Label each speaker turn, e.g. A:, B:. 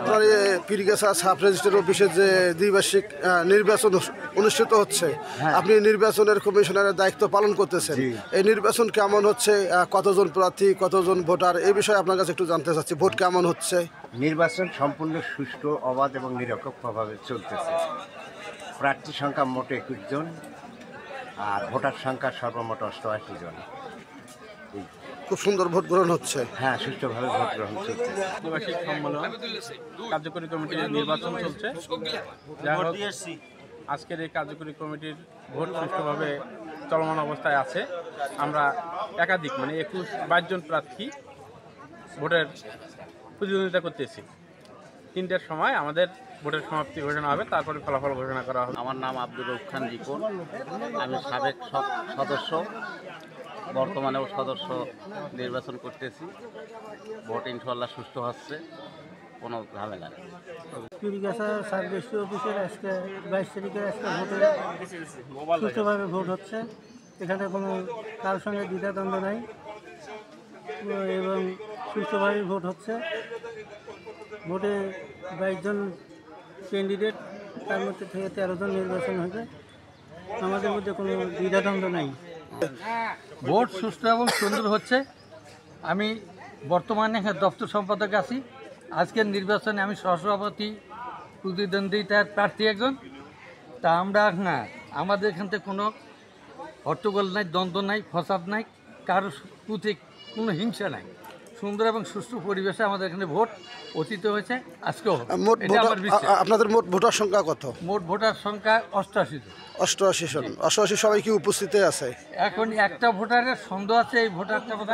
A: আপনার Pirgachha sub registrar অফিসে যে দ্বিবার্ষিক নির্বাচন অনুষ্ঠিত হচ্ছে, আপনি নির্বাচনের কমিশনারের দায়িত্ব পালন করতেছেন। এই নির্বাচন কেমন হচ্ছে, কতজন প্রার্থী, কতজন ভোটার, এই বিষয়ে আপনার কাছে একটু জানতে চাচ্ছি। ভোট কেমন হচ্ছে?
B: নির্বাচন সম্পূর্ণ সুষ্ঠু, অবাধ এবং নিরপেক্ষভাবে চলতেছে। প্রার্থী সংখ্যা মোট 21 জন আর ভোটার সংখ্যা সর্বমোট 88 জন।
A: খুব সুন্দর ভোট গ্রহণ হচ্ছে।
B: হ্যাঁ, সুষ্ঠুভাবে ভোট গ্রহণ চলছে।
C: দ্বিবার্ষিক সম্মেলন কার্যকরী কমিটির নির্বাচন চলছে। আজকের এই কার্যকরী কমিটির ভোট সুষ্ঠুভাবে চলমান অবস্থায় আছে। আমরা একাধিক 22 জন প্রার্থী ভোটের প্রতিদ্বন্দ্বিতা করতেছি। 3টার সময় আমাদের ভোটের সমাপ্তি ঘোষণা হবে, তারপরে ফলাফল ঘোষণা করা হবে।
D: আমার নাম আব্দুর রউফ খান রিপন। আমি সাবেক সদস্য, বর্তমানেও সদস্য নির্বাচন করতেছি। ভোট ইনশাল্লাহ সুষ্ঠু হচ্ছে, কোনো ঝামেলা নেই।
E: পীরগাছা সাব রেজিস্ট্রার অফিসের আজকে 22 তারিখের আজকে ভোটে সুষ্ঠুভাবে ভোট হচ্ছে। এখানে কোনো কারোর সঙ্গে দ্বিধাদ্বন্দ্ব নাই এবং সুষ্ঠুভাবে ভোট হচ্ছে। ভোটে 22 জন ক্যান্ডিডেট, তার মধ্যে থেকে 13 জন নির্বাচন হয়েছে। আমাদের মধ্যে কোনো দ্বিধাদ্বন্দ্ব নাই।
F: ভোট সুষ্ঠু এবং সুন্দর হচ্ছে। আমি বর্তমানে দপ্তর সম্পাদক আছি। আজকের নির্বাচনে আমি সহসভাপতি, প্রতিদ্বন্দ্বিতার প্রার্থী একজন। তা আমরা আমাদের এখান থেকে কোনো হট্টগোল নাই, দ্বন্দ্ব নাই, ফসাদ নাই, কারোর প্রতি কোনো হিংসা নাই। সুন্দর এবং সুষ্ঠু পরিবেশে আমাদের এখানে ভোট অতীত হয়েছে, আজকেও হবে।
A: আপনাদের মোট ভোটার সংখ্যা কত?
F: মোট ভোটার সংখ্যা 88 জন।
A: 88 জন। 88 সবাই কি উপস্থিত আছে?
F: এখন একটা ভোটারের সন্দেহ আছে, এই ভোটারটা বোধহয়